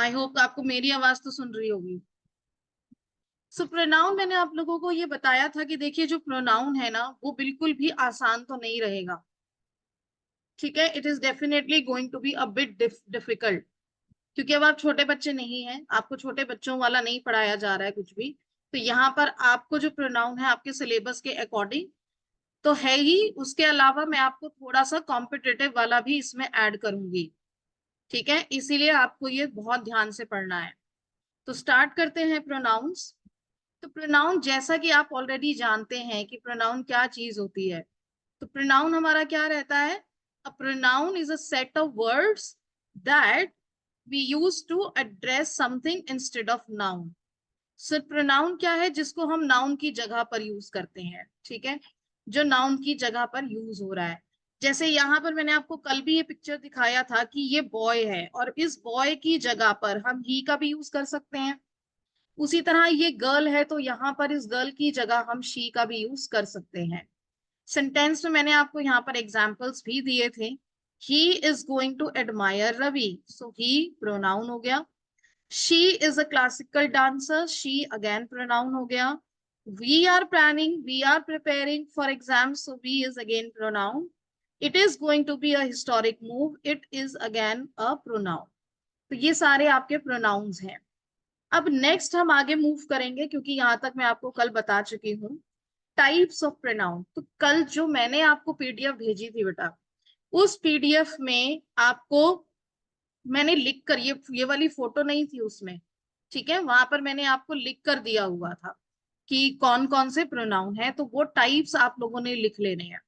I hope आपको मेरी आवाज तो सुन रही होगी। सो प्रोनाउन मैंने आप लोगों को ये बताया था कि देखिए जो प्रोनाउन है ना वो बिल्कुल भी आसान तो नहीं रहेगा। ठीक है, it is definitely going to be a bit difficult, क्योंकि अब आप छोटे बच्चे नहीं हैं, आपको छोटे बच्चों वाला नहीं पढ़ाया जा रहा है कुछ भी। तो यहाँ पर आपको जो प्रोनाउन है आपके सिलेबस के अकॉर्डिंग तो है ही, उसके अलावा मैं आपको थोड़ा सा कॉम्पिटेटिव वाला भी इसमें ऐड करूंगी। ठीक है, इसीलिए आपको ये बहुत ध्यान से पढ़ना है। तो स्टार्ट करते हैं प्रोनाउंस। तो प्रोनाउन जैसा कि आप ऑलरेडी जानते हैं कि प्रोनाउन क्या चीज होती है। तो प्रोनाउन हमारा क्या रहता है? A pronoun is a set of words that we use to address something instead of noun. So pronoun क्या है? जिसको हम नाउन की जगह पर यूज करते हैं। ठीक है, जो नाउन की जगह पर यूज हो रहा है। जैसे यहाँ पर मैंने आपको कल भी ये पिक्चर दिखाया था कि ये बॉय है और इस बॉय की जगह पर हम ही का भी यूज कर सकते हैं। उसी तरह ये गर्ल है तो यहाँ पर इस गर्ल की जगह हम शी का भी यूज कर सकते हैं। सेंटेंस में मैंने आपको यहाँ पर एग्जाम्पल्स भी दिए थे। He is going to admire Ravi, so he pronoun हो गया। She is a classical dancer, she again pronoun हो गया। We are planning, we are preparing for exam, so we is again pronoun. It is going to be a historic move, it is again a pronoun. तो ये सारे आपके pronounce हैं। अब next हम आगे मूव करेंगे, क्योंकि यहां तक मैं आपको कल बता चुकी हूँ टाइप्स ऑफ प्रोनाउन। तो कल जो मैंने आपको पीडीएफ भेजी थी बेटा, उस पीडीएफ में आपको मैंने लिख कर, ये वाली फोटो नहीं थी उसमें। ठीक है, वहां पर मैंने आपको लिख कर दिया हुआ था कि कौन कौन से प्रोनाउन है, तो वो टाइप्स आप लोगों ने लिख लेने हैं।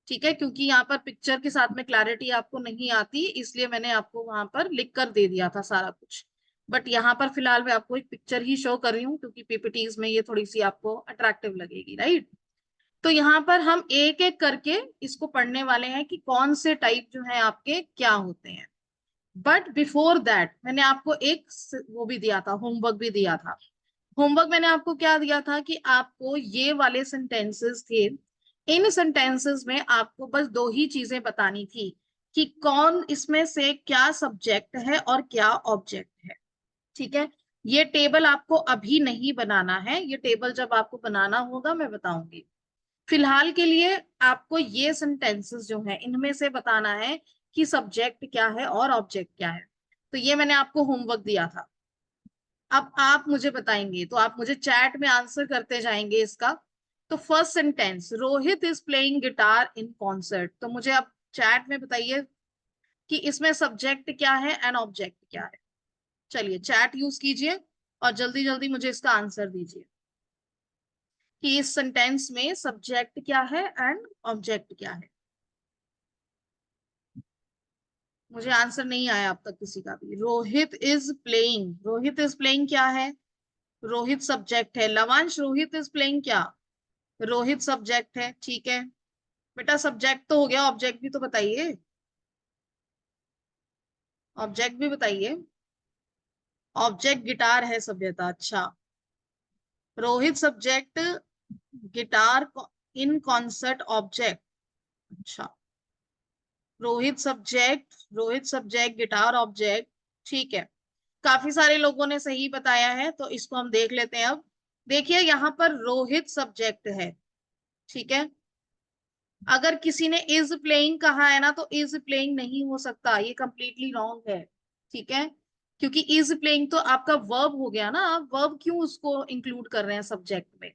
ठीक है, क्योंकि यहाँ पर पिक्चर के साथ में क्लैरिटी आपको नहीं आती, इसलिए मैंने आपको वहां पर लिख कर दे दिया था सारा कुछ। बट यहाँ पर फिलहाल मैं आपको एक पिक्चर ही शो कर रही हूँ, क्योंकि पीपीटीज में ये थोड़ी सी आपको अट्रैक्टिव लगेगी, राइट। तो यहाँ पर हम एक एक करके इसको पढ़ने वाले हैं कि कौन से टाइप जो है आपके क्या होते हैं। बट बिफोर दैट मैंने आपको एक वो भी दिया था, होमवर्क भी दिया था। होमवर्क मैंने आपको क्या दिया था कि आपको ये वाले सेंटेंसेस थे, इन सेंटेंसेस में आपको बस दो ही चीजें बतानी थी कि कौन इसमें से क्या सब्जेक्ट है और क्या ऑब्जेक्ट है। ठीक है, ये टेबल आपको अभी नहीं बनाना है, ये टेबल जब आपको बनाना होगा मैं बताऊंगी। फिलहाल के लिए आपको ये सेंटेंसेस जो है इनमें से बताना है कि सब्जेक्ट क्या है और ऑब्जेक्ट क्या है। तो ये मैंने आपको होमवर्क दिया था। अब आप मुझे बताएंगे, तो आप मुझे चैट में आंसर करते जाएंगे इसका। तो first sentence, Rohit is playing guitar in concert. तो मुझे आप चैट में बताइए कि इसमें सब्जेक्ट क्या है एंड ऑब्जेक्ट क्या है। चलिए चैट यूज कीजिए और जल्दी जल्दी मुझे इसका आंसर दीजिए कि इस सेंटेंस में सब्जेक्ट क्या है एंड ऑब्जेक्ट क्या है। मुझे आंसर नहीं आया अब तक किसी का भी। Rohit is playing, Rohit is playing क्या है? रोहित सब्जेक्ट है। लवांश, रोहित इज प्लेइंग क्या? रोहित सब्जेक्ट है, ठीक है। बेटा सब्जेक्ट तो हो गया, ऑब्जेक्ट भी तो बताइए, ऑब्जेक्ट भी बताइए। ऑब्जेक्ट गिटार है सभ्यता, अच्छा। रोहित सब्जेक्ट, गिटार इन कॉन्सर्ट ऑब्जेक्ट, अच्छा। रोहित सब्जेक्ट गिटार ऑब्जेक्ट, ठीक है। काफी सारे लोगों ने सही बताया है, तो इसको हम देख लेते हैं अब। देखिए यहाँ पर रोहित सब्जेक्ट है, ठीक है। अगर किसी ने इज प्लेइंग कहा है ना, तो इज प्लेइंग नहीं हो सकता, ये कंप्लीटली रॉन्ग है। ठीक है, क्योंकि इज प्लेइंग तो आपका वर्ब हो गया ना, आप वर्ब क्यों उसको इंक्लूड कर रहे हैं सब्जेक्ट में।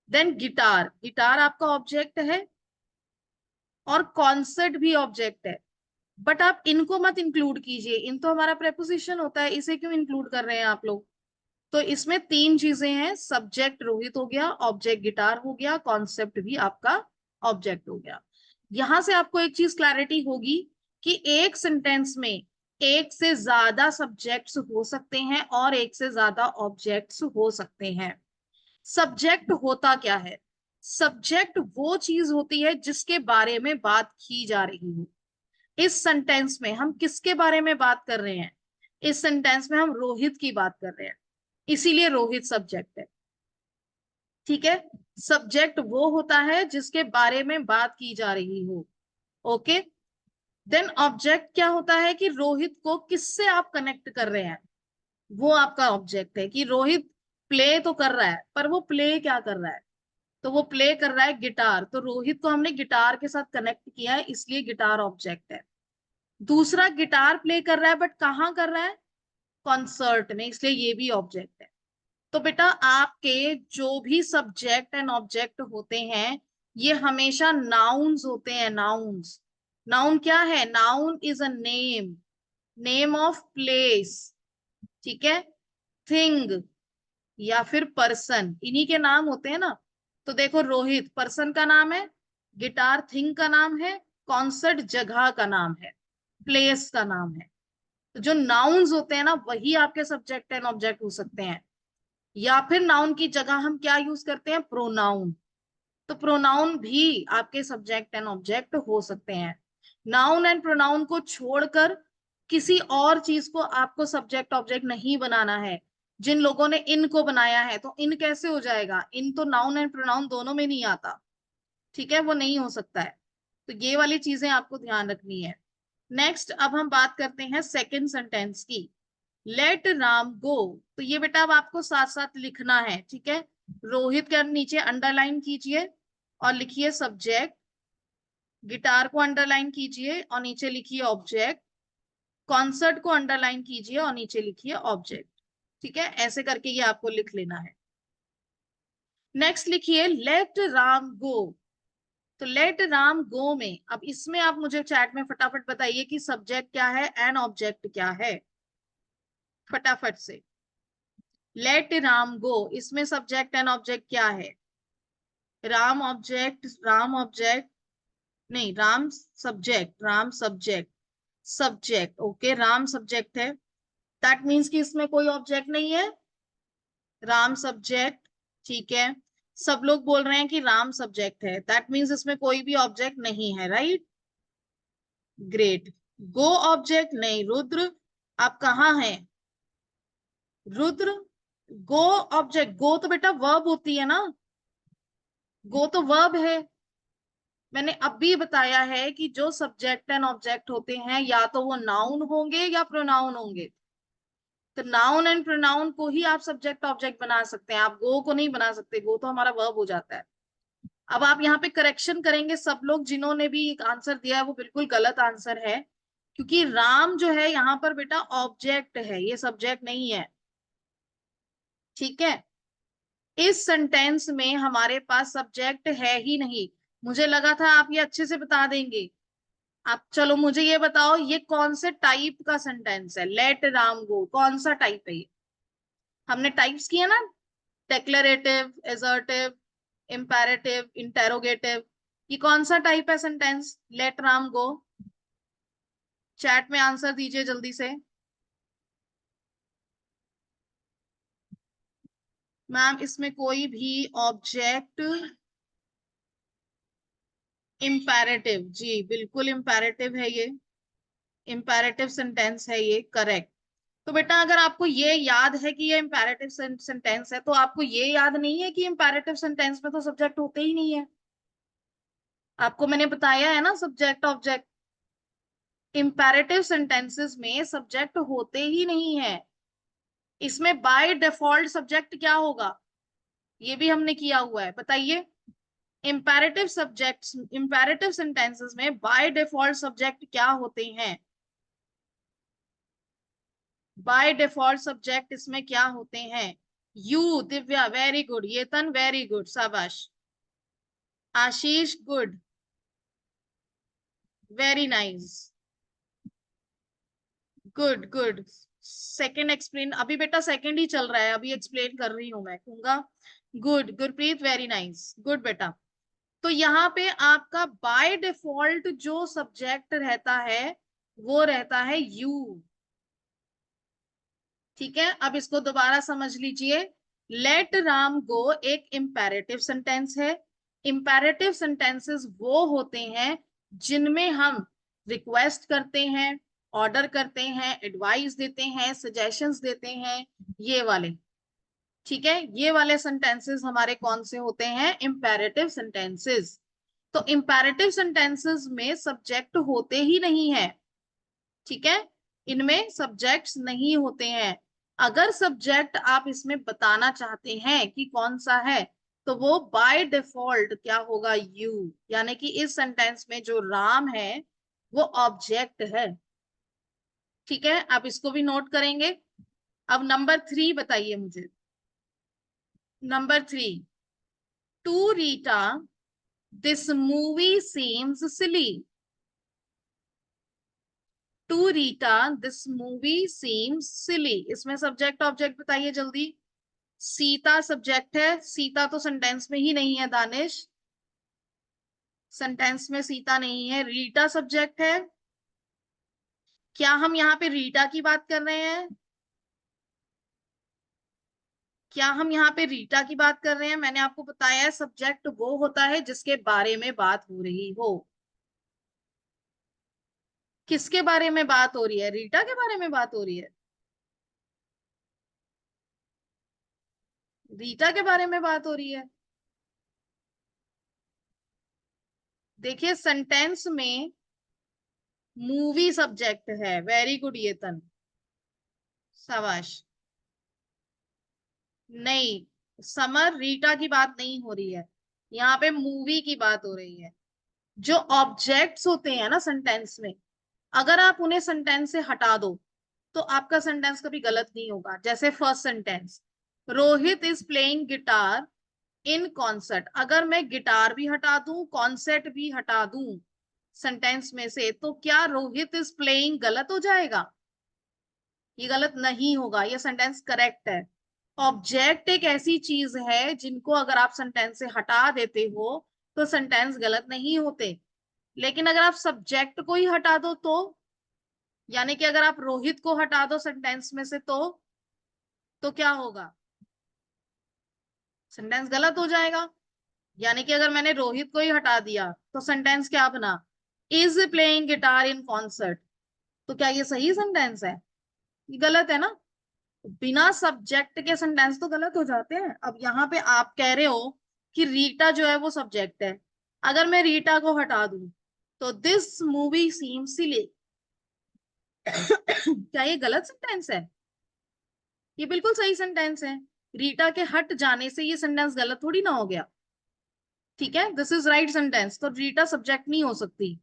देन गिटार, गिटार आपका ऑब्जेक्ट है और कॉन्सर्ट भी ऑब्जेक्ट है। बट आप इनको मत इंक्लूड कीजिए, इन तो हमारा प्रेपोजिशन होता है, इसे क्यों इंक्लूड कर रहे हैं आप लोग। तो इसमें तीन चीजें हैं, सब्जेक्ट रोहित हो गया, ऑब्जेक्ट गिटार हो गया, कॉन्सेप्ट भी आपका ऑब्जेक्ट हो गया। यहां से आपको एक चीज क्लैरिटी होगी कि एक सेंटेंस में एक से ज्यादा सब्जेक्ट्स हो सकते हैं और एक से ज्यादा ऑब्जेक्ट्स हो सकते हैं। सब्जेक्ट होता क्या है? सब्जेक्ट वो चीज होती है जिसके बारे में बात की जा रही है। इस सेंटेंस में हम किसके बारे में बात कर रहे हैं? इस सेंटेंस में हम रोहित की बात कर रहे हैं, इसीलिए रोहित सब्जेक्ट है। ठीक है, सब्जेक्ट वो होता है जिसके बारे में बात की जा रही हो। ओके, देन ऑब्जेक्ट क्या होता है कि रोहित को किससे आप कनेक्ट कर रहे हैं। वो आपका ऑब्जेक्ट है कि रोहित प्ले तो कर रहा है, पर वो प्ले क्या कर रहा है? तो वो प्ले कर रहा है गिटार, तो रोहित को हमने गिटार के साथ कनेक्ट किया है, इसलिए गिटार ऑब्जेक्ट है। दूसरा गिटार प्ले कर रहा है, बट कहाँ कर रहा है? कॉन्सर्ट में, इसलिए ये भी ऑब्जेक्ट है। तो बेटा आपके जो भी सब्जेक्ट एंड ऑब्जेक्ट होते हैं, ये हमेशा नाउन्स होते हैं, नाउन्स। नाउन क्या है? Noun is a name, name of place, ठीक है, थिंग या फिर पर्सन, इन्हीं के नाम होते हैं ना। तो देखो रोहित पर्सन का नाम है, गिटार थिंग का नाम है, कॉन्सर्ट जगह का नाम है, प्लेस का नाम है। तो जो नाउन्स होते हैं ना, वही आपके सब्जेक्ट एंड ऑब्जेक्ट हो सकते हैं। या फिर नाउन की जगह हम क्या यूज करते हैं? प्रोनाउन। तो प्रोनाउन भी आपके सब्जेक्ट एंड ऑब्जेक्ट हो सकते हैं। नाउन एंड प्रोनाउन को छोड़कर किसी और चीज को आपको सब्जेक्ट ऑब्जेक्ट नहीं बनाना है। जिन लोगों ने इन को बनाया है, तो इन कैसे हो जाएगा? इन तो नाउन एंड प्रोनाउन दोनों में नहीं आता, ठीक है, वो नहीं हो सकता है। तो ये वाली चीजें आपको ध्यान रखनी है। नेक्स्ट अब हम बात करते हैं सेकंड सेंटेंस की। लेट राम गो। तो ये बेटा अब आपको साथ साथ लिखना है, ठीक है। रोहित के नीचे अंडरलाइन कीजिए और लिखिए सब्जेक्ट, गिटार को अंडरलाइन कीजिए और नीचे लिखिए ऑब्जेक्ट, कॉन्सर्ट को अंडरलाइन कीजिए और नीचे लिखिए ऑब्जेक्ट, ठीक है। ऐसे करके ये आपको लिख लेना है। नेक्स्ट लिखिए लेट राम गो। तो लेट राम गो में अब इसमें आप मुझे चैट में फटाफट बताइए कि सब्जेक्ट क्या है एंड ऑब्जेक्ट क्या है, फटाफट से। लेट राम गो, इसमें सब्जेक्ट एंड ऑब्जेक्ट क्या है? राम ऑब्जेक्ट, राम ऑब्जेक्ट नहीं, Ram subject, Ram subject, subject okay, Ram subject है। दैट मीन्स कि इसमें कोई ऑब्जेक्ट नहीं है, राम सब्जेक्ट, ठीक है। सब लोग बोल रहे हैं कि राम सब्जेक्ट है, दैट मीन्स इसमें कोई भी ऑब्जेक्ट नहीं है, राइट, ग्रेट। गो ऑब्जेक्ट नहीं, रुद्र आप कहाँ हैं? रुद्र, गो ऑब्जेक्ट, गो तो बेटा वर्ब होती है ना, गो तो वर्ब है। मैंने अभी बताया है कि जो सब्जेक्ट एंड ऑब्जेक्ट होते हैं, या तो वो नाउन होंगे या प्रोनाउन होंगे। तो नाउन एंड प्रोनाउन को ही आप सब्जेक्ट ऑब्जेक्ट बना सकते हैं, आप गो को नहीं बना सकते, गो तो हमारा वर्ब हो जाता है। अब आप यहाँ पे करेक्शन करेंगे, सब लोग जिन्होंने भी एक आंसर दिया है वो बिल्कुल गलत आंसर है, क्योंकि राम जो है यहाँ पर बेटा ऑब्जेक्ट है, ये सब्जेक्ट नहीं है, ठीक है। इस सेंटेंस में हमारे पास सब्जेक्ट है ही नहीं। मुझे लगा था आप ये अच्छे से बता देंगे। आप चलो मुझे ये बताओ, ये कौन से टाइप का सेंटेंस है? लेट राम गो कौन सा टाइप है ये? हमने टाइप्स किए ना, डेक्लरेटिव, एसर्टिव, इंपेरेटिव, इंटेरोगेटिव। ये कौन सा टाइप है सेंटेंस लेट राम गो? चैट में आंसर दीजिए जल्दी से। मैम इसमें कोई भी ऑब्जेक्ट, इंपेरेटिव, जी बिल्कुल इंपेरेटिव है ये, इंपेरेटिव सेंटेंस है ये, करेक्ट। तो बेटा अगर आपको ये याद है कि ये इंपेरेटिव सेंटेंस है, तो आपको ये याद नहीं है कि इंपेरेटिव सेंटेंस में तो सब्जेक्ट होते ही नहीं है। आपको मैंने बताया है ना सब्जेक्ट ऑब्जेक्ट, इंपेरेटिव सेंटेंसेस में सब्जेक्ट होते ही नहीं है। इसमें बाय डिफॉल्ट सब्जेक्ट क्या होगा, ये भी हमने किया हुआ है, बताइए। इंपेरेटिव सब्जेक्ट्स, इंपेरेटिव सेंटेंसेस में बाय डिफॉल्ट सब्जेक्ट क्या होते हैं? बाय डिफॉल्ट सब्जेक्ट इसमें क्या होते हैं? You, Divya very good, Yetan very good, शाबाश, Ashish good, very nice, good good. Second explain, अभी बेटा सेकंड ही चल रहा है, अभी एक्सप्लेन कर रही हूं मैं, कहूंगा। Good Gurpreet, very nice, good बेटा। तो यहाँ पे आपका बाय डिफॉल्ट जो सब्जेक्ट रहता है वो रहता है यू, ठीक है। अब इसको दोबारा समझ लीजिए। लेट राम गो एक इंपेरेटिव सेंटेंस है। इंपेरेटिव सेंटेंसेस वो होते हैं जिनमें हम रिक्वेस्ट करते हैं, ऑर्डर करते हैं, एडवाइस देते हैं, सजेशंस देते हैं, ये वाले, ठीक है। ये वाले सेंटेंसेस हमारे कौन से होते हैं? Imperative sentences. तो इंपेरेटिव सेंटेंसेस में सब्जेक्ट होते ही नहीं है, ठीक है, इनमें सब्जेक्ट्स नहीं होते हैं। अगर सब्जेक्ट आप इसमें बताना चाहते हैं कि कौन सा है, तो वो बाय डिफॉल्ट क्या होगा, यू। यानी कि इस सेंटेंस में जो राम है वो ऑब्जेक्ट है। ठीक है, आप इसको भी नोट करेंगे। अब नंबर 3 बताइए मुझे। Number 3, to Rita this movie seems silly. To Rita this movie seems silly, इसमें सब्जेक्ट ऑब्जेक्ट बताइए जल्दी। सीता सब्जेक्ट है, सीता तो सेंटेंस में ही नहीं है दानिश, सेंटेंस में सीता नहीं है। रीटा सब्जेक्ट है। क्या हम यहाँ पे रीटा की बात कर रहे हैं? क्या हम यहाँ पे रीटा की बात कर रहे हैं? मैंने आपको बताया है सब्जेक्ट वो होता है जिसके बारे में बात हो रही हो। किसके बारे में बात हो रही है? रीटा के बारे में बात हो रही है। रीटा के बारे में बात हो रही है। देखिए सेंटेंस में मूवी सब्जेक्ट है। वेरी गुड येतन, शाबाश। नहीं, समर रीटा की बात नहीं हो रही है, यहाँ पे मूवी की बात हो रही है। जो ऑब्जेक्ट्स होते हैं ना सेंटेंस में, अगर आप उन्हें सेंटेंस से हटा दो तो आपका सेंटेंस कभी गलत नहीं होगा। जैसे first sentence, Rohit is playing guitar in concert, अगर मैं गिटार भी हटा दूं कॉन्सर्ट भी हटा दूं सेंटेंस में से, तो क्या रोहित इज प्लेइंग गलत हो जाएगा? ये गलत नहीं होगा, ये सेंटेंस करेक्ट है। ऑब्जेक्ट एक ऐसी चीज है जिनको अगर आप सेंटेंस से हटा देते हो तो सेंटेंस गलत नहीं होते। लेकिन अगर आप सब्जेक्ट को ही हटा दो तो, यानी कि अगर आप रोहित को हटा दो सेंटेंस में से तो क्या होगा? सेंटेंस गलत हो जाएगा। यानी कि अगर मैंने रोहित को ही हटा दिया तो सेंटेंस क्या बना, is playing guitar in concert. तो क्या ये सही सेंटेंस है? ये गलत है ना। बिना सब्जेक्ट के सेंटेंस तो गलत हो जाते हैं। अब यहाँ पे आप कह रहे हो कि रीटा जो है वो सब्जेक्ट है, अगर मैं रीटा को हटा दूं तो दिस मूवी सीम सिली, क्या ये गलत सेंटेंस है? ये बिल्कुल सही सेंटेंस है। रीटा के हट जाने से ये सेंटेंस गलत थोड़ी ना हो गया। ठीक है, दिस इज राइट सेंटेंस। तो रीटा सब्जेक्ट नहीं हो सकती,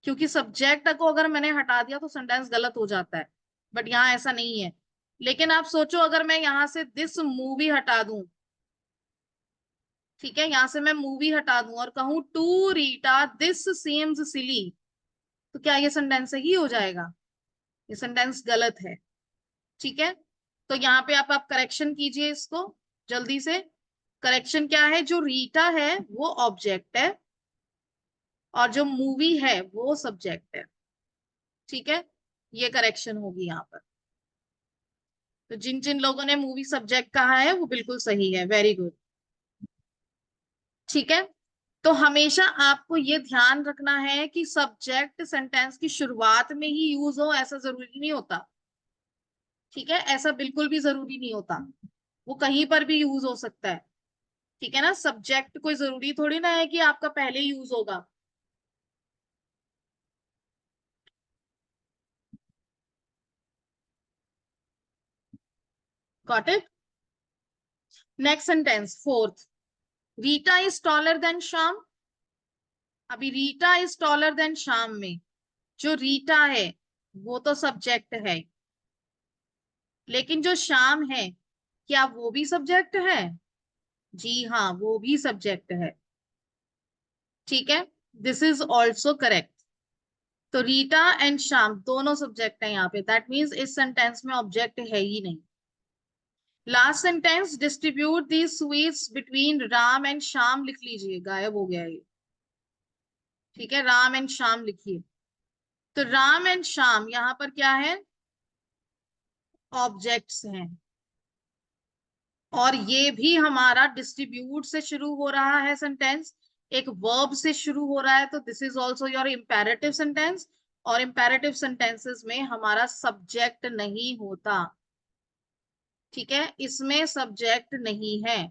क्योंकि सब्जेक्ट को अगर मैंने हटा दिया तो सेंटेंस गलत हो जाता है। बट यहाँ ऐसा नहीं है। लेकिन आप सोचो अगर मैं यहां से दिस मूवी हटा दूं, ठीक है, यहां से मैं मूवी हटा दूं और कहूं टू रीटा दिस सीम्स सिली, तो क्या ये सेंटेंस सही हो जाएगा? ये सेंटेंस गलत है। ठीक है, तो यहाँ पे आप करेक्शन कीजिए इसको जल्दी से। करेक्शन क्या है, जो रीटा है वो ऑब्जेक्ट है और जो मूवी है वो सब्जेक्ट है। ठीक है, ये करेक्शन होगी यहाँ पर। तो जिन जिन लोगों ने मूवी सब्जेक्ट कहा है वो बिल्कुल सही है, वेरी गुड। ठीक है, तो हमेशा आपको ये ध्यान रखना है कि सब्जेक्ट सेंटेंस की शुरुआत में ही यूज हो ऐसा जरूरी नहीं होता। ठीक है, ऐसा बिल्कुल भी जरूरी नहीं होता, वो कहीं पर भी यूज हो सकता है। ठीक है ना, सब्जेक्ट कोई जरूरी थोड़ी ना है कि आपका पहले यूज होगा। Got it. Next sentence, fourth, Rita is taller than Shyam. अभी Rita is taller than Shyam में जो रीटा है वो तो सब्जेक्ट है, लेकिन जो श्याम है क्या वो भी सब्जेक्ट है? जी हाँ, वो भी सब्जेक्ट है। ठीक है, दिस इज ऑल्सो करेक्ट। तो रीटा एंड श्याम दोनों सब्जेक्ट है यहाँ पे, दैट मीन्स इस सेंटेंस में ऑब्जेक्ट है ही नहीं। Last sentence, distribute the sweets between Ram and Shyam लिख लीजिए, गायब हो गया ये। ठीक है, राम एंड श्याम लिखिए। तो राम एंड श्याम यहाँ पर क्या है, ऑब्जेक्ट्स हैं। और ये भी हमारा डिस्ट्रीब्यूट से शुरू हो रहा है सेंटेंस, एक वर्ब से शुरू हो रहा है, तो this is also your imperative sentence. और इंपेरेटिव सेंटेंसेस में हमारा सब्जेक्ट नहीं होता। ठीक है, इसमें सब्जेक्ट नहीं है।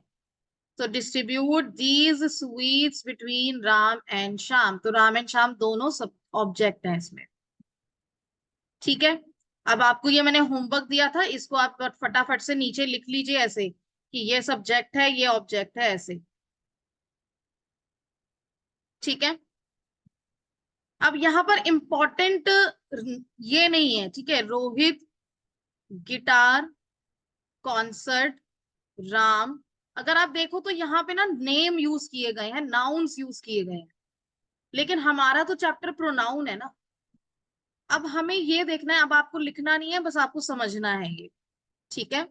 तो distribute these sweets between Ram and Shyam, तो राम एंड श्याम दोनों सब ऑब्जेक्ट हैं इसमें। ठीक है, अब आपको ये मैंने होमवर्क दिया था, इसको आप फटाफट से नीचे लिख लीजिए ऐसे कि ये सब्जेक्ट है, ये ऑब्जेक्ट है, ऐसे। ठीक है। अब यहाँ पर इंपॉर्टेंट ये नहीं है, ठीक है, रोहित गिटार कॉन्सर्ट राम। अगर आप देखो तो यहाँ पे ना नेम यूज किए गए हैं, नाउन्स यूज किए गए हैं, लेकिन हमारा तो चैप्टर प्रोनाउन है ना। अब हमें ये देखना है, अब आपको लिखना नहीं है, बस आपको समझना है ये। ठीक है।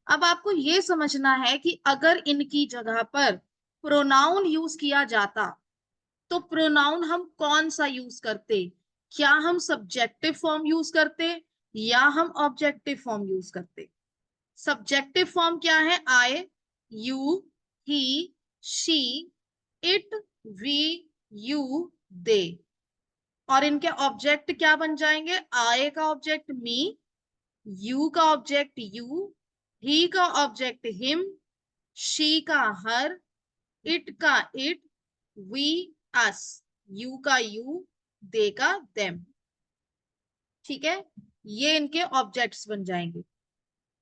अब आपको ये समझना है कि अगर इनकी जगह पर प्रोनाउन यूज किया जाता तो प्रोनाउन हम कौन सा यूज करते? क्या हम सब्जेक्टिव फॉर्म यूज करते या हम ऑब्जेक्टिव फॉर्म यूज करते? सब्जेक्टिव फॉर्म क्या है? I, you, he, she, it, we, you, they. और इनके ऑब्जेक्ट क्या बन जाएंगे? आई का ऑब्जेक्ट मी, यू का ऑब्जेक्ट यू, ही का ऑब्जेक्ट हिम, शी का हर, इट का इट, वी अस, यू का यू, दे का देम। ठीक है। ये इनके ऑब्जेक्ट्स बन जाएंगे।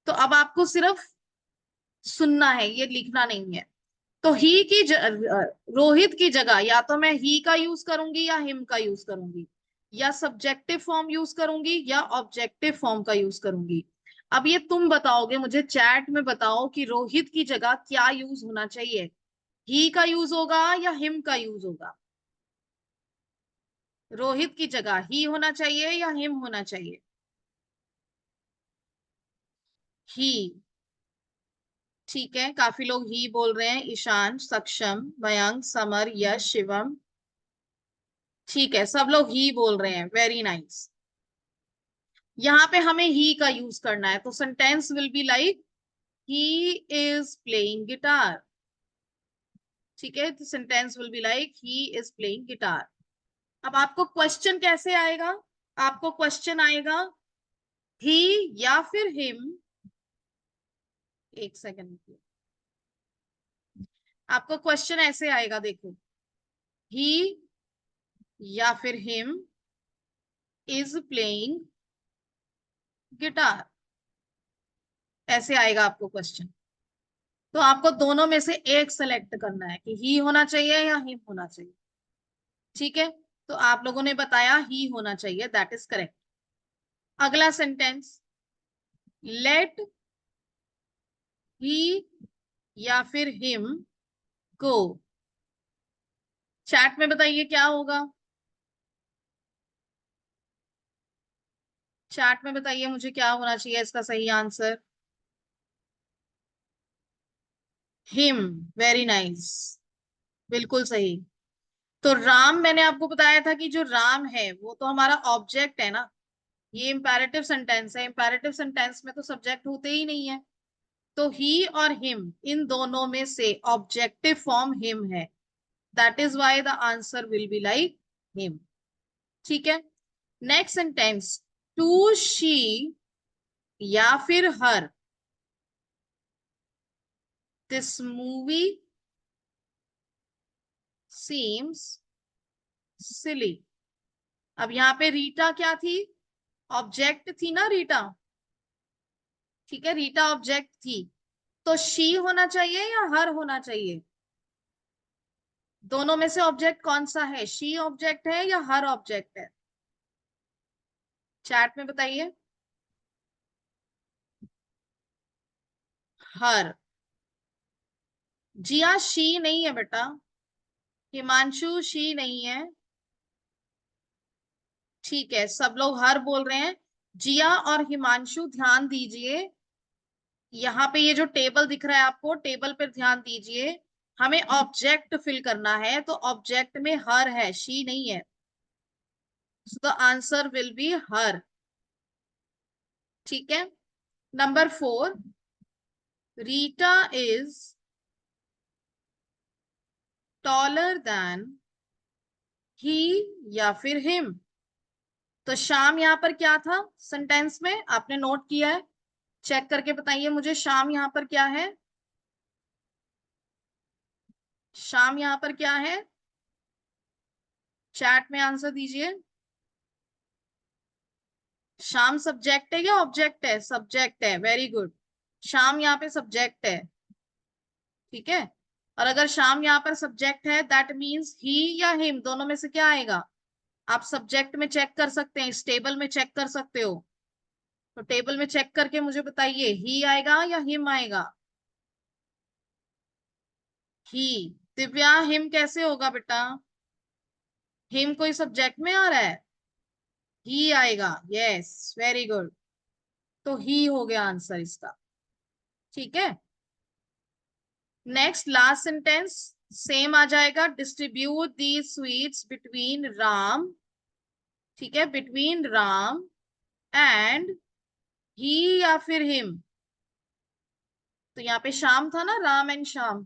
तो अब आपको सिर्फ सुनना है, ये लिखना नहीं है। तो ही की रोहित की जगह या तो मैं ही का यूज करूंगी या हिम का यूज करूंगी, या सब्जेक्टिव फॉर्म यूज करूंगी या ऑब्जेक्टिव फॉर्म का यूज करूंगी। अब ये तुम बताओगे, मुझे चैट में बताओ कि रोहित की जगह क्या यूज होना चाहिए? ही का यूज होगा या हिम का यूज होगा? रोहित की जगह ही होना चाहिए या हिम होना चाहिए? ही। ठीक है, काफी लोग ही बोल रहे हैं, ईशान, सक्षम, मयंक, समर, यश, शिवम। ठीक है, सब लोग ही बोल रहे हैं, वेरी नाइस। यहाँ पे हमें ही का यूज करना है, तो sentence will be like he is playing guitar. ठीक है, तो sentence will be like he is playing guitar. अब आपको क्वेश्चन कैसे आएगा? आपको क्वेश्चन आएगा ही या फिर हिम। एक सेकंड, आपको क्वेश्चन ऐसे आएगा, देखो, ही या फिर हिम इज प्लेइंग गिटार, ऐसे आएगा आपको क्वेश्चन। तो आपको दोनों में से एक सेलेक्ट करना है कि ही होना चाहिए या हिम होना चाहिए। ठीक है, तो आप लोगों ने बताया ही होना चाहिए, दैट इज करेक्ट। अगला सेंटेंस, लेट ही या फिर हिम गो। चैट में बताइए क्या होगा? चैट में बताइए मुझे क्या होना चाहिए इसका सही आंसर? हिम, वेरी नाइस, बिल्कुल सही। तो राम, मैंने आपको बताया था कि जो राम है वो तो हमारा ऑब्जेक्ट है ना। ये इंपैरेटिव सेंटेंस है, इंपैरेटिव सेंटेंस में तो सब्जेक्ट होते ही नहीं है। तो ही और हिम, इन दोनों में से ऑब्जेक्टिव फॉर्म हिम है, that is why the answer will be like him. ठीक है। नेक्स्ट सेंटेंस, टू शी या फिर हर दिस मूवी सीम्स सिली। अब यहाँ पे रीटा क्या थी? ऑब्जेक्ट थी ना रीटा। ठीक है, रीटा ऑब्जेक्ट थी, तो शी होना चाहिए या हर होना चाहिए? दोनों में से ऑब्जेक्ट कौन सा है? शी ऑब्जेक्ट है या हर ऑब्जेक्ट है? चैट में बताइए। हर। जिया शी नहीं है बेटा, हिमांशु शी नहीं है। ठीक है, सब लोग हर बोल रहे हैं। जिया और हिमांशु ध्यान दीजिए, यहाँ पे ये जो टेबल दिख रहा है आपको, टेबल पर ध्यान दीजिए। हमें ऑब्जेक्ट फिल करना है, तो ऑब्जेक्ट में हर है, शी नहीं है। So the answer will be her. ठीक है। Number 4, Rita is taller than he या फिर हिम। तो शाम यहाँ पर क्या था सेंटेंस में, आपने नोट किया है? चेक करके बताइए मुझे, शाम यहाँ पर क्या है? शाम यहाँ पर क्या है? चैट में आंसर दीजिए। शाम सब्जेक्ट है या ऑब्जेक्ट है? सब्जेक्ट है, वेरी गुड। शाम यहाँ पे सब्जेक्ट है, ठीक है। और अगर शाम यहाँ पर सब्जेक्ट है, दैट मीन्स ही या हिम, दोनों में से क्या आएगा? आप सब्जेक्ट में चेक कर सकते हैं, इस टेबल में चेक कर सकते हो। तो टेबल में चेक करके मुझे बताइए, ही आएगा या हिम आएगा? ही। दिव्या, हिम कैसे होगा बेटा? हिम कोई सब्जेक्ट में आ रहा है? ही आएगा, यस, वेरी गुड। तो ही हो गया आंसर इसका, ठीक है। नेक्स्ट लास्ट सेंटेंस सेम आ जाएगा, डिस्ट्रीब्यूट दी स्वीट्स बिटवीन राम, ठीक है, बिटवीन राम एंड ही या फिर हिम। तो यहाँ पे शाम था ना, राम एंड शाम।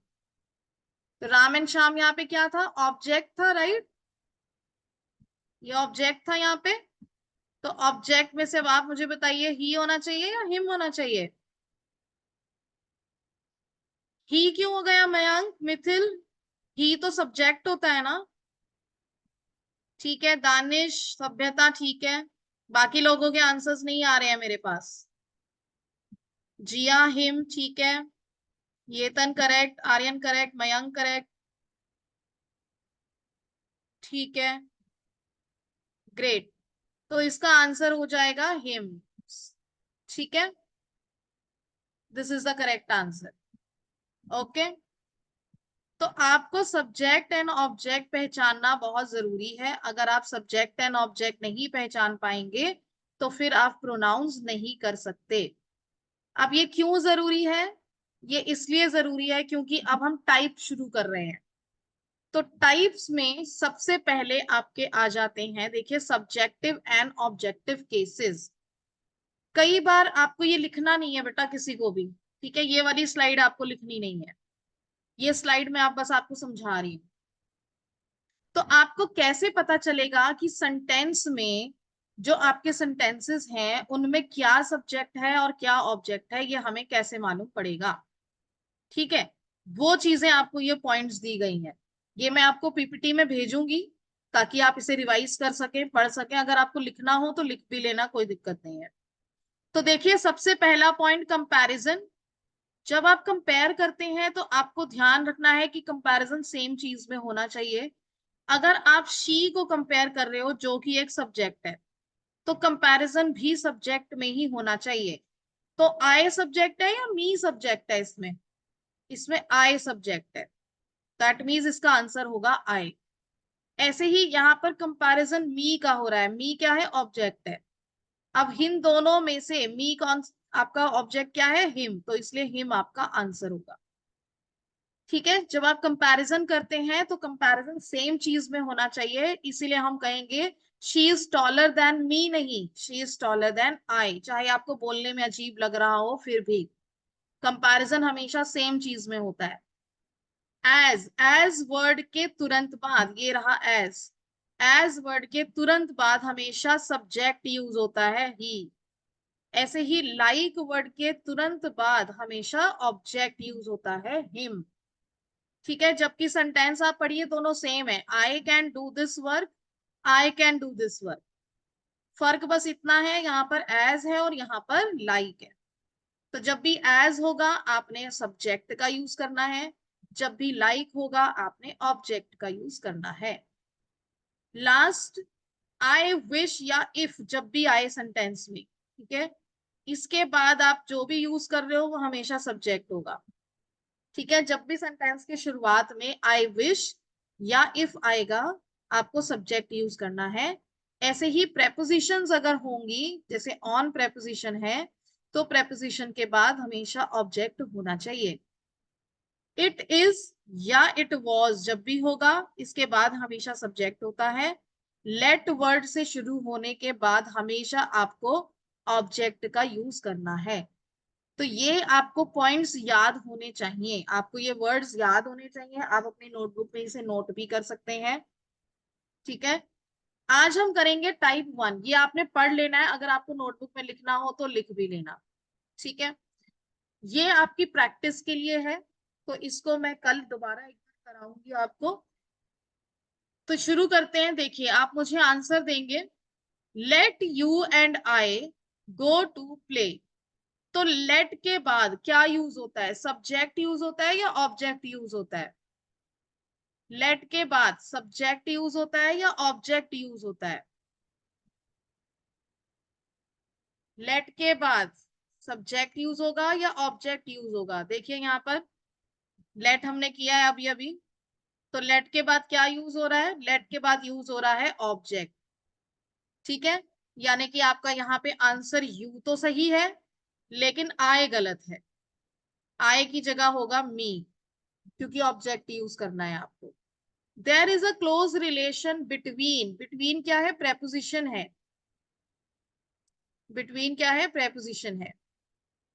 तो राम एंड शाम यहाँ पे क्या था? ऑब्जेक्ट था, राइट? ये ऑब्जेक्ट था यहाँ पे। तो ऑब्जेक्ट में से अब आप मुझे बताइए, ही होना चाहिए या हिम होना चाहिए? ही क्यों हो गया मयंक, मिथिल? ही तो सब्जेक्ट होता है ना। ठीक है दानिश, सभ्यता, ठीक है। बाकी लोगों के आंसर्स नहीं आ रहे हैं मेरे पास। जिया, हिम, ठीक है। Yetan correct, Aryan correct, Mayank correct, ठीक है, ग्रेट। तो इसका आंसर हो जाएगा हिम, ठीक है। This is the correct answer, okay. तो आपको सब्जेक्ट एंड ऑब्जेक्ट पहचानना बहुत जरूरी है। अगर आप सब्जेक्ट एंड ऑब्जेक्ट नहीं पहचान पाएंगे तो फिर आप प्रोनाउंस नहीं कर सकते। अब ये क्यों जरूरी है? ये इसलिए जरूरी है क्योंकि अब हम टाइप शुरू कर रहे हैं। तो टाइप्स में सबसे पहले आपके आ जाते हैं, देखिए, सब्जेक्टिव एंड ऑब्जेक्टिव केसेस। कई बार आपको ये लिखना नहीं है बेटा किसी को भी, ठीक है, ये वाली स्लाइड आपको लिखनी नहीं है। ये स्लाइड में आप बस आपको समझा रही हूँ। तो आपको कैसे पता चलेगा कि सेंटेंस में जो आपके सेंटेंसेस हैं उनमें क्या सब्जेक्ट है और क्या ऑब्जेक्ट है, ये हमें कैसे मालूम पड़ेगा? ठीक है, वो चीजें आपको, ये पॉइंट्स दी गई हैं, ये मैं आपको पीपीटी में भेजूंगी ताकि आप इसे रिवाइज कर सकें, पढ़ सकें। अगर आपको लिखना हो तो लिख भी लेना, कोई दिक्कत नहीं है। तो देखिए, सबसे पहला पॉइंट, कंपैरिजन। जब आप कंपेयर करते हैं तो आपको ध्यान रखना है कि कंपैरिजन सेम चीज में होना चाहिए। अगर आप शी को कंपेयर कर रहे हो जो कि एक सब्जेक्ट है, तो कंपैरिजन भी सब्जेक्ट में ही होना चाहिए। तो आई सब्जेक्ट है या मी सब्जेक्ट है इसमें? इसमें आई सब्जेक्ट है, दैट मीन्स इसका आंसर होगा आई। ऐसे ही यहाँ पर कंपैरिजन मी का हो रहा है, मी क्या है? ऑब्जेक्ट है। अब इन दोनों में से मी कौन, आपका ऑब्जेक्ट क्या है? हिम, तो इसलिए हिम आपका आंसर होगा, ठीक है। जब आप कंपैरिजन करते हैं तो कंपैरिजन सेम चीज में होना चाहिए, इसीलिए हम कहेंगे she is taller than me, नहीं, she is taller than I. चाहे आपको बोलने में अजीब लग रहा हो, फिर भी कंपैरिजन हमेशा सेम चीज में होता है। एज वर्ड के तुरंत बाद, ये रहा एज वर्ड के तुरंत बाद हमेशा सब्जेक्ट यूज होता है, ही। ऐसे ही लाइक वर्ड के तुरंत बाद हमेशा ऑब्जेक्ट यूज होता है, हिम, ठीक है। जबकि सेंटेंस आप पढ़िए, दोनों सेम है, I can do this work, I can do this work. फर्क बस इतना है, यहाँ पर एज है और यहाँ पर लाइक है। तो जब भी एज होगा आपने सब्जेक्ट का यूज करना है, जब भी लाइक होगा आपने ऑब्जेक्ट का यूज करना है। लास्ट, आई विश या इफ जब भी आए सेंटेंस में, ठीक है, इसके बाद आप जो भी यूज कर रहे हो वो हमेशा सब्जेक्ट होगा, ठीक है। जब भी सेंटेंस की शुरुआत में आई विश या इफ आएगा, आपको सब्जेक्ट यूज करना है। ऐसे ही प्रेपोजिशंस अगर होंगी, जैसे ऑन प्रेपोजिशन है, तो प्रेपोजिशन के बाद हमेशा ऑब्जेक्ट होना चाहिए। इट इज या इट वॉज जब भी होगा, इसके बाद हमेशा सब्जेक्ट होता है। लेट वर्ड से शुरू होने के बाद हमेशा आपको ऑब्जेक्ट का यूज करना है। तो ये आपको पॉइंट्स याद होने चाहिए, आपको ये वर्ड्स याद होने चाहिए। आप अपनी नोटबुक में इसे नोट भी कर सकते हैं, ठीक है। आज हम करेंगे टाइप 1, ये आपने पढ़ लेना है, अगर आपको नोटबुक में लिखना हो तो लिख भी लेना, ठीक है। ये आपकी प्रैक्टिस के लिए है, तो इसको मैं कल दोबारा एक बार कराऊंगी आपको। तो शुरू करते हैं, देखिए आप मुझे आंसर देंगे let you and I go to play. तो लेट के बाद क्या यूज होता है? सब्जेक्ट यूज होता है या ऑब्जेक्ट यूज होता है? लेट के बाद सब्जेक्ट यूज होता है या ऑब्जेक्ट यूज होता है? लेट के बाद सब्जेक्ट यूज होगा या ऑब्जेक्ट यूज होगा? देखिए यहाँ पर लेट हमने किया है अभी अभी, तो लेट के बाद क्या यूज हो रहा है? लेट के बाद यूज हो रहा है ऑब्जेक्ट। ठीक है, यानी कि आपका यहाँ पे आंसर यू तो सही है, लेकिन आए गलत है। आए की जगह होगा मी, क्योंकि ऑब्जेक्ट यूज करना है आपको। There is a close relation between, between क्या है? प्रेपोजिशन है। बिटवीन क्या है? प्रेपोजिशन है।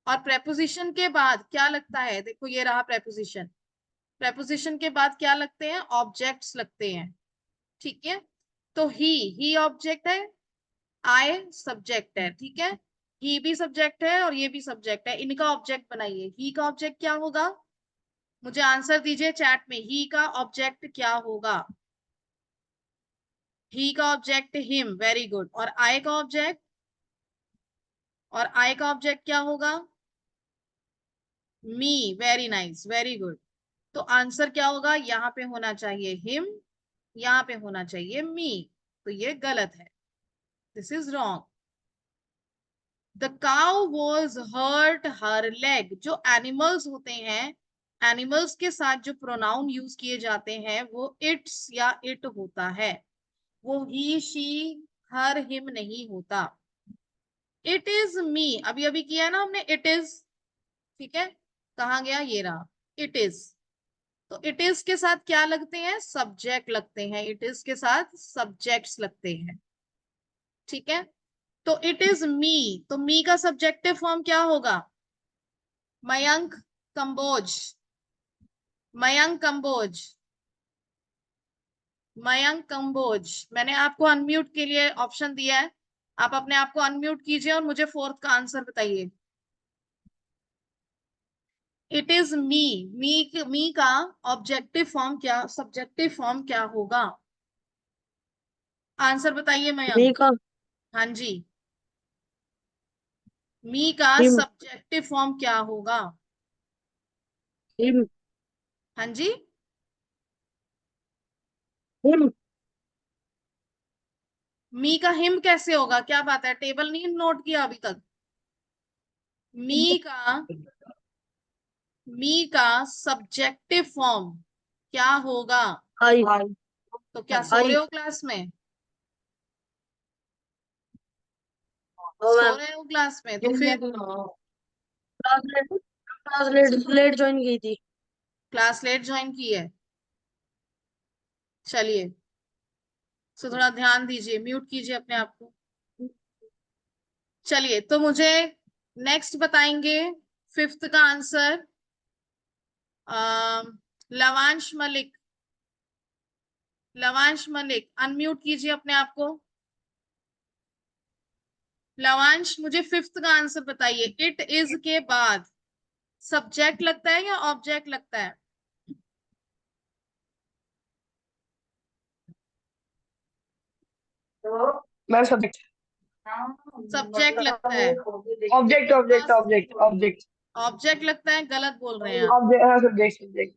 और प्रेपोजिशन के बाद क्या लगता है? देखो ये रहा प्रेपोजिशन। प्रेपोजिशन के बाद क्या लगते हैं? ऑब्जेक्ट्स लगते हैं। ठीक है, तो ही ऑब्जेक्ट है, आई सब्जेक्ट है। ठीक है, ही भी सब्जेक्ट है और ये भी सब्जेक्ट है, इनका ऑब्जेक्ट बनाइए। ही का ऑब्जेक्ट क्या होगा? मुझे आंसर दीजिए चैट में, ही का ऑब्जेक्ट क्या होगा? ही का ऑब्जेक्ट हिम, वेरी गुड। और आई का ऑब्जेक्ट? और आई का ऑब्जेक्ट क्या होगा? मी, वेरी नाइस, वेरी गुड। तो आंसर क्या होगा? यहाँ पे होना चाहिए हिम, यहाँ पे होना चाहिए मी। तो ये गलत है, this is wrong. The cow was hurt her leg. जो एनिमल्स होते हैं, एनिमल्स के साथ जो प्रोनाउन यूज किए जाते हैं वो इट्स या इट होता है, वो ही शी हर हिम नहीं होता। इट इज मी, अभी अभी किया है ना हमने, इट इज। ठीक है, कहाँ गया? ये रहा, इट इज। तो इट इज के साथ क्या लगते हैं? सब्जेक्ट लगते हैं, इट इज के साथ सब्जेक्ट्स लगते हैं। ठीक है, तो इट इज मी, तो मी का सब्जेक्टिव फॉर्म क्या होगा? मयंक कंबोज, मयंक कंबोज, मयंक कंबोज। मैंने आपको अनम्यूट के लिए ऑप्शन दिया है, आप अपने आप को अनम्यूट कीजिए और मुझे फोर्थ का आंसर बताइए। इट इज मी, मी का ऑब्जेक्टिव फॉर्म क्या, सब्जेक्टिव फॉर्म क्या होगा? आंसर बताइए मी मयंक। का हाँ जी, मी का हिम सब्जेक्टिव फॉर्म क्या होगा? हिम हाँ जी, हिम मी का हिम कैसे होगा? क्या बात है, टेबल नहीं नोट किया अभी तक? मी का, मी का सब्जेक्टिव फॉर्म क्या होगा? आई तो क्या सो रहे आई हो क्लास में? ओ सो मैम रहे हो क्लास में तो फिर? Class late class late late join की थी। क्लास लेट ज्वाइन की है? चलिए, सो थोड़ा ध्यान दीजिए, म्यूट कीजिए अपने आप को। चलिए, तो मुझे नेक्स्ट बताएंगे फिफ्थ का आंसर लवांश मलिक। लवांश मलिक, अनम्यूट कीजिए अपने आप को। लवांश, मुझे फिफ्थ का आंसर बताइए। इट इज के बाद सब्जेक्ट लगता है या ऑब्जेक्ट लगता है? मैम सब्जेक्ट सब्जेक्ट लगता है। Object object object object object लगता है, गलत बोल रहे हैं आप। ऑब्जेक्ट हाँ सब्जेक्ट सब्जेक्ट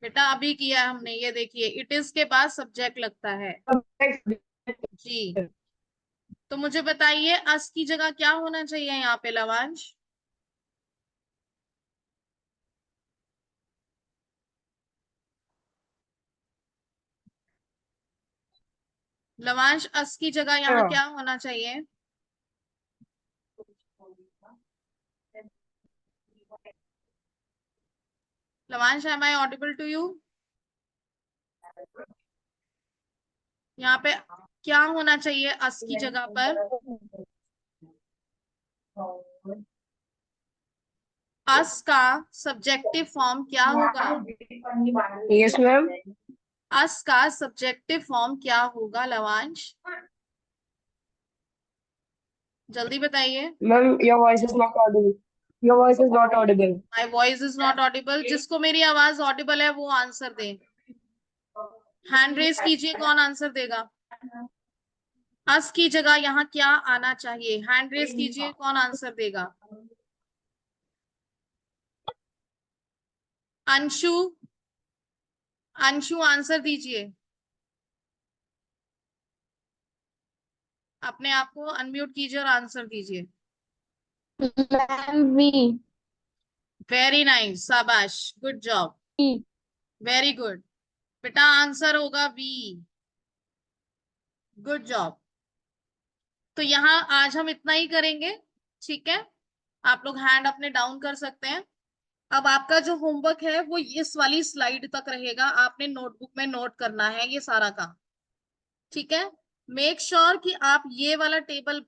बेटा अभी किया है हमने, ये देखिए, इट इज के बाद सब्जेक्ट लगता है। जी, तो मुझे बताइए अस की जगह क्या होना चाहिए यहाँ पे लवांश? लवांश, अस की जगह यहाँ क्या होना चाहिए? Lavansh, am I audible to you? यहाँ पे क्या होना चाहिए अस की जगह पर? अस का सब्जेक्टिव फॉर्म क्या होगा? यस मैम अस का सब्जेक्टिव फॉर्म क्या होगा लवांश? जल्दी बताइए। Ma'am your voice is not Audible your voice is not Audible my voice is not Audible. जिसको मेरी आवाज ऑडिबल है वो आंसर दे। हैंड रेज कीजिए, कौन आंसर देगा? अस की जगह यहाँ क्या आना चाहिए? हैंड रेस कीजिए, कौन आंसर देगा? अंशु, अंशु आंसर दीजिए। अपने आप को अनम्यूट कीजिए और आंसर दीजिए। Ma'am we. वेरी नाइस, शाबाश, गुड जॉब, वेरी गुड। बेटा आंसर होगा बी। Good job. तो यहाँ आज हम इतना ही करेंगे, ठीक है? आप लोग हैंड अपने डाउन कर सकते हैं। अब आपका जो होमवर्क है वो इस वाली स्लाइड तक रहेगा, आपने नोटबुक में नोट करना है ये सारा काम, ठीक है? मेक श्योर कि आप ये वाला टेबल